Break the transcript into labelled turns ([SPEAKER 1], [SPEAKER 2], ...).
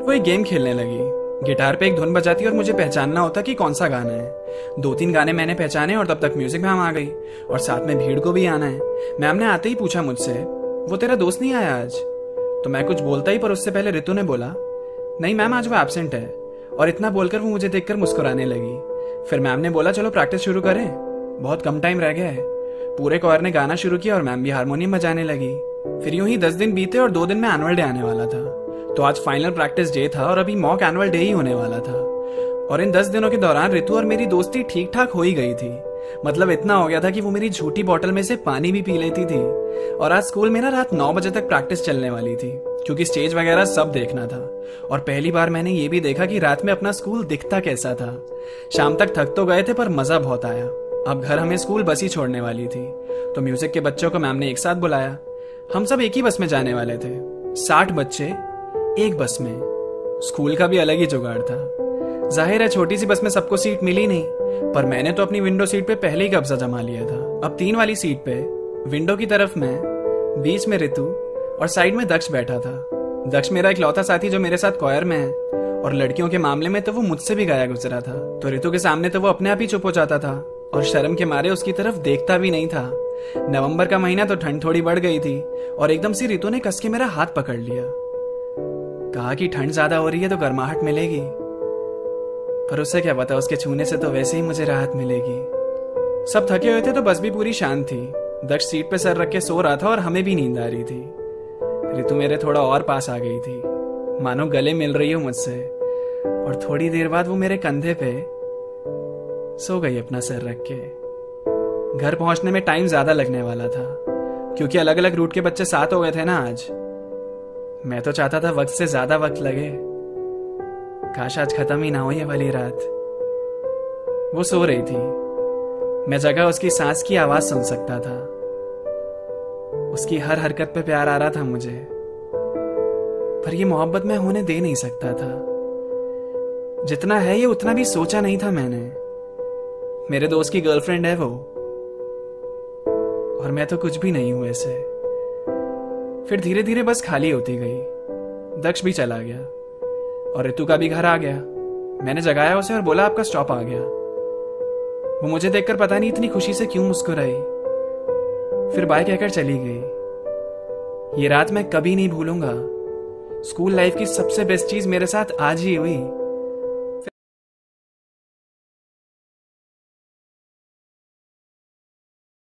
[SPEAKER 1] वो एक गेम खेलने लगी। गिटार पे एक धुन बजाती और मुझे पहचानना होता कि कौन सा गाना है। 2-3 गाने मैंने पहचाने और तब तक म्यूजिक मैम आ गई और साथ में भीड़ को भी आना है। मैम ने आते ही पूछा मुझसे, वो तेरा दोस्त नहीं आया आज? तो मैं कुछ बोलता ही, पर उससे पहले रितु ने बोला, नहीं मैम आज वो एब्सेंट है। और इतना बोलकर वो मुझे देखकर मुस्कुराने लगी। फिर मैम ने बोला, चलो प्रैक्टिस शुरू करें, बहुत कम टाइम रह गया है। पूरे कोर ने गाना शुरू किया और मैम भी हारमोनियम बजाने लगी। फिर यूं ही 10 दिन बीते और 2 दिन में एनुअल डे आने वाला था। तो आज फाइनल प्रैक्टिस डे था और अभी मॉक एनुअल डे ही होने वाला था। और इन 10 दिनों के दौरान रितु और मेरी दोस्ती ठीक ठाक हो ही गई थी। मतलब इतना हो गया था कि वो मेरी झूठी बोतल में से पानी भी पी लेती थी। और आज स्कूल में ना रात 9 बजे तक प्रैक्टिस चलने वाली थी, क्योंकि स्टेज वगैरह सब देखना था। और पहली बार मैंने ये भी देखा कि रात में अपना स्कूल दिखता कैसा था। शाम तक थक तो गए थे पर मजा बहुत आया। अब घर हमें स्कूल बस ही छोड़ने वाली थी, तो म्यूजिक के बच्चों को मैम ने एक साथ बुलाया। हम सब एक ही बस में जाने वाले थे, 60 बच्चे एक बस में। स्कूल का भी अलग ही जुगाड़ था। जाहिर है छोटी सी बस में सबको सीट मिली नहीं, पर मैंने तो अपनी विंडो सीट पे पहले ही कब्जा जमा लिया था। अब 3 वाली सीट पे विंडो की तरफ मैं, बीच में रितु और साइड में दक्ष बैठा था। दक्ष मेरा इकलौता साथी जो मेरे साथ कोयर में है, और लड़कियों के मामले में तो वो मुझसे भी गाया गुजरा था। तो रितु के सामने तो वो अपने आप ही चुप हो जाता था और शर्म के मारे उसकी तरफ देखता भी नहीं था। नवंबर का महीना, तो ठंड थोड़ी बढ़ गई थी और एकदम से रितु ने कस के मेरा हाथ पकड़ लिया। कहा कि ठंड ज्यादा हो रही है तो गर्माहट मिलेगी, पर उससे क्या पता, उसके छूने से तो वैसे ही मुझे राहत मिलेगी। सब थके हुए थे तो बस भी पूरी शांत थी। दक्ष सीट पे सर रख के सो रहा था और हमें भी नींद आ रही थी। रितु मेरे थोड़ा और पास आ गई थी, मानो गले मिल रही हो मुझसे। और थोड़ी देर बाद वो मेरे कंधे पे सो गई अपना सर रख के। घर पहुंचने में टाइम ज्यादा लगने वाला था, क्योंकि अलग अलग रूट के बच्चे साथ हो गए थे ना आज। मैं तो चाहता था वक्त से ज्यादा वक्त लगे, काश आज खत्म ही ना हो ये वाली रात। वो सो रही थी, मैं जगह उसकी सांस की आवाज सुन सकता था। उसकी हर हरकत पे प्यार आ रहा था मुझे, पर ये मोहब्बत मैं होने दे नहीं सकता था। जितना है ये उतना भी सोचा नहीं था मैंने। मेरे दोस्त की गर्लफ्रेंड है वो, और मैं तो कुछ भी नहीं हूं ऐसे। फिर धीरे धीरे बस खाली होती गई। दक्ष भी चला गया और रितु का भी घर आ गया। मैंने जगाया उसे और बोला, आपका स्टॉप आ गया। वो मुझे देखकर पता नहीं इतनी खुशी से क्यों मुस्कुराई, फिर बाय कहकर चली गई। ये रात मैं कभी नहीं भूलूंगा। स्कूल लाइफ की सबसे बेस्ट चीज मेरे साथ आज ही हुई।